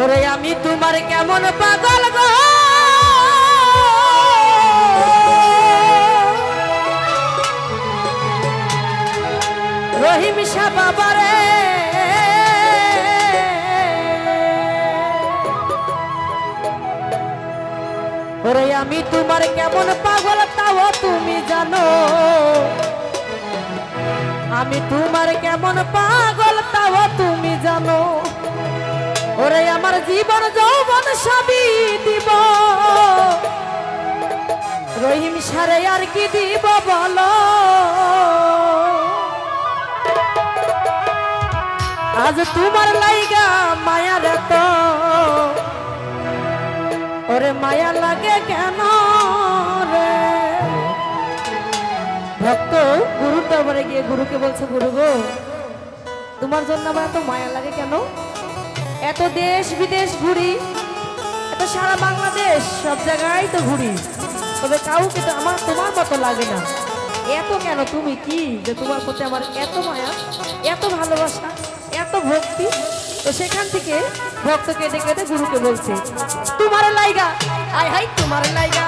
ওরে আমি তোমার কেমন পাগল গো রহিম শাহ বাবারে ওরে আমি তোমার কেমন পাগল তাও তুমি জানো আমি তোমার কেমন পাগল তাও তুমি জানো ওরে আমার জীবন যৌবন সবই দিব রহিম সারে আর কি দিব বলো আজ তোমার লাইগা মায়ার এত ওরে মায়া লাগে কেন রে ভক্ত গুরুর দরবারে গিয়ে গুরুকে বলছে গুরু গো তোমার জন্য আমার এত মায়া লাগে কেন এত দেশ বিদেশ ঘুরি এত সারা বাংলাদেশ সব জায়গায় তো ঘুরি তবে কাউকে তো আমার তোমার মতো লাগে না এত কেন তুমি কি যে তোমার প্রতি আমার এত মায়া এত ভালোবাসা এত ভক্তি তো সেখান থেকে ভক্ত কেটে কেটে গুরুকে বলছে তোমার লাইগা আয় হাই তোমার লাইগা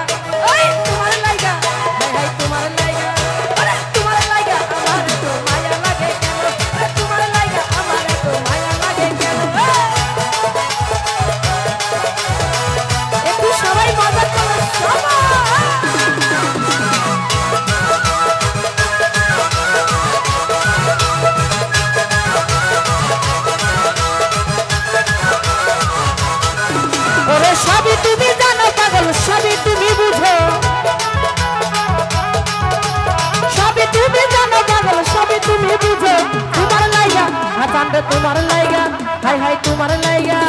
ওই তোমার লাইগা হাই হাই তোমার লাইগা আরে তোমার লাইগা আমার তো মায়া লাগে কেন তোমার লাইগা আমার তো মায়া লাগে কেন একটু সবাই মজা করো সবাই ওরে সবই তুমি জানো পাগল সবই তুমি বুঝো সবই তুমি জানো পাগল সবই তুমি বুঝো তোমার লাইগা হাতান্ডে তোমার লাইগা হাই হাই তোমার লাইগা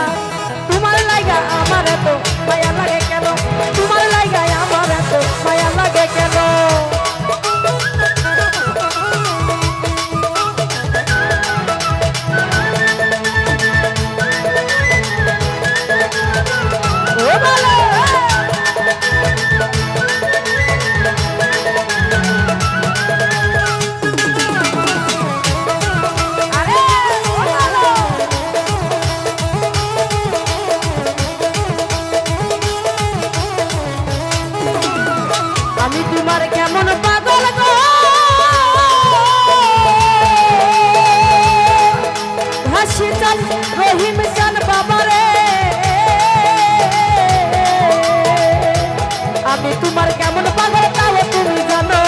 আমার এত মায়া লাগে কেন তোমার লাইগা আমার এত মায়া লাগে কেন আমি তোমার কেমন পাগল গো হাসি চান রহিম চান বাবারে আমি তোমার কেমন পাগল তাও তুমি জানো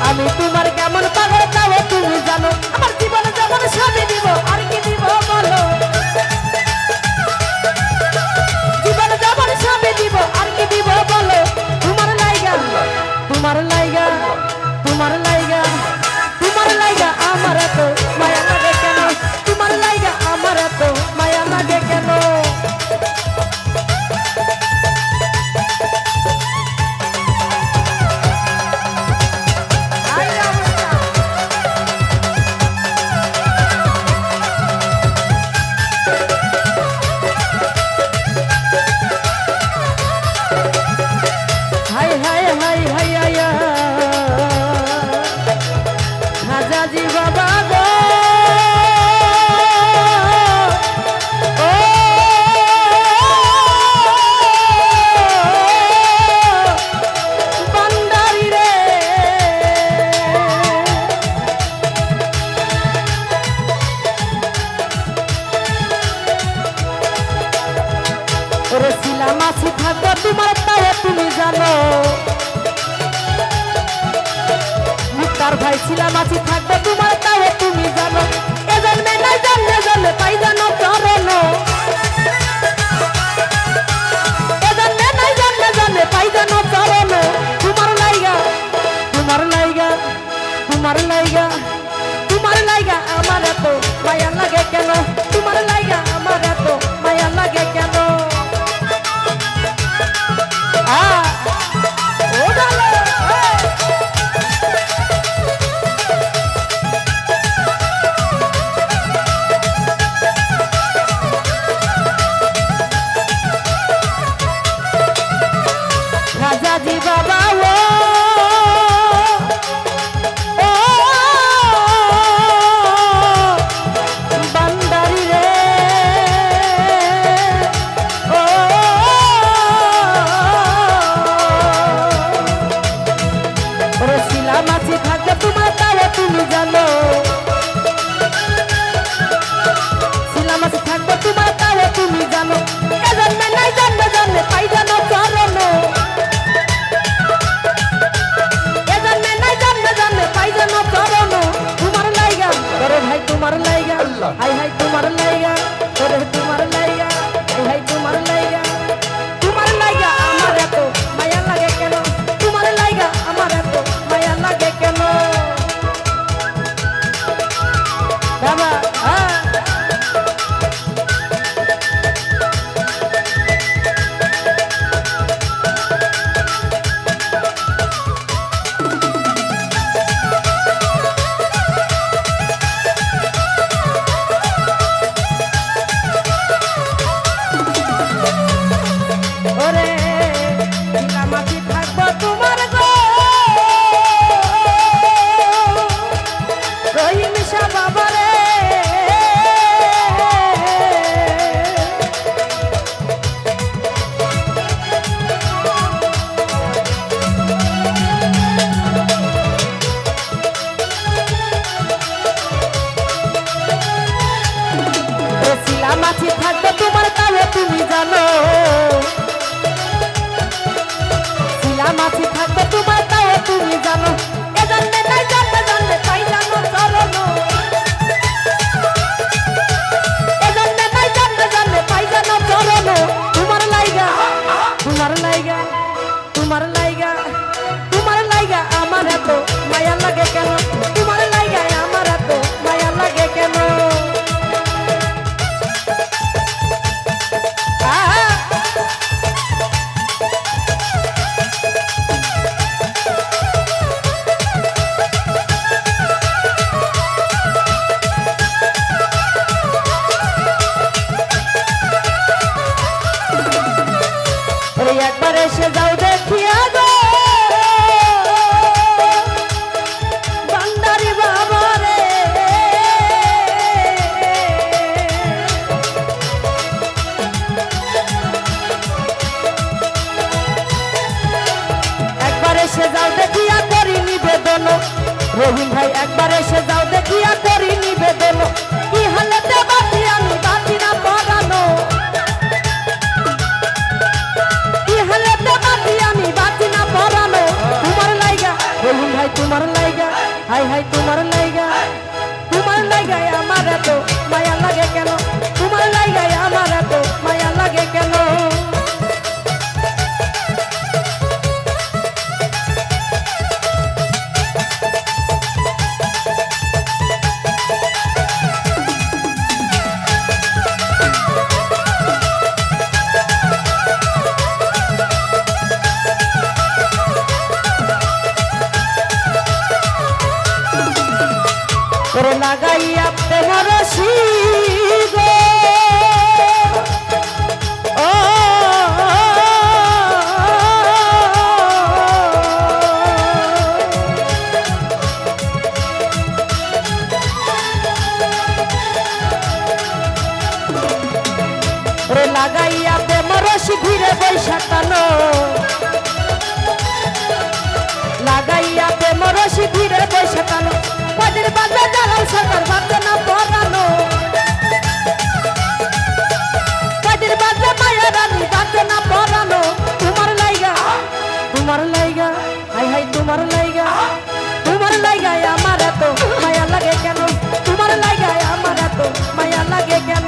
আমি তোমার কেমন পাগল তাও তুমি জানো আমার জীবন যেমন সবই দিব আর কি দিব বলো দিব আর কি দিব বলো তোমার লাইগা তোমার লাইগা তোমার লাইগা তোমার লাইগা আমার এত মায়া লাগে কেন তোমার লাইগা আমার এত মায়া লাগে কেন হাজাজি বাবা গো ও বান্দারি রে ওরে ছিলাম আছি থাকো তোমার তাও তুমি জানো তার ভাই ছিলাম আছি থাকবে তোমার তাও তুমি জানো এ জন্মে নাই জানলে জানলে পাই জানো চরণ এ জন্মে নাই জানলে জানলে পাই জানো চরণ তোমার লাইগা তোমার লাইগা তোমার লাইগা তোমার লাইগা আমার এত মায়া লাগে কেন তোমার লাইগা আমার এত মায়া লাগে কেন ও ডালে শিলামাছি থাকবে তোমার তাও তুমি জানো, শিলামাছি থাকবে তোমার তাও তুমি জানো, এ জন্মে নাই জন্মে জন্মে পাই জানো চরণ, এ জন্মে নাই জন্মে জন্মে পাই জানো চরণ। তোমার লাইগা ওরে ভাই তোমার লাইগা, হাই হাই তোমার লাইগা, ওরে তোমার লাইগা, হাই হাই তোমার লাইগা, তোমার লাইগা আমার এত মায়া লাগে কেন, তোমার লাইগা আমার এত মায়া লাগে কেন বাবা। ওরে শিলামাছি থাকবো তোমার গো রহিম শাহ বাবা রে, শিলামাছি থাকবে তোমার তাও তুমি জানো, শিলামাছি থাকবে তোমার তাও তুমি জানো, এ জন্মে নাই জন্মে জন্মে পাই জানো চরণ, এ জন্মে নাই জন্মে জন্মে পাই জানো চরণ। তোমার লাইগা তোমার লাইগা তোমার লাইগা তোমার লাইগা আমার এত মায়া লাগে কেন, তোমার লাইগা আমার এত মায়া লাগে কেন। একবার এসে যাও দেখিয়া গো বান্দারি বাবা রে, একবার এসে যাও দেখিয়া করি নিবেদন, রহিম ভাই একবার এসে যাও দেখিয়া করি নিবেদন, কি হালতে বাঁচি আমি বাঁচি না পরানো, আমি বাঁচি না পরানো। তোমার লাইগা রহিম ভাই তোমার লাইগা, হাই হাই তোমার লাইগা, তোমার লাইগায় আমার এত মায়া লাগে কেন, তোমার লাইগায় আমার এত মায়া লাগে কেন। ওরে লাগাইয়া প্রেমর রশি গো ও ওরে লাগাইয়া প্রেমর রশি ঘিরে বৈশাখানো, লাগাইয়া প্রেমর রশি ঘিরে বৈশাখানো, কদিন বাজে জালাল সরকার বাজে না পরানো, কদিন বাজে মায়া রানী বাজে না পরানো। তোমার লাইগা হাই হাই তোমার লাইগা, তোমার লাইগায় আমার এত মায়া লাগে কেন, তোমার লাইগায় আমার এত মায়া লাগে কেন।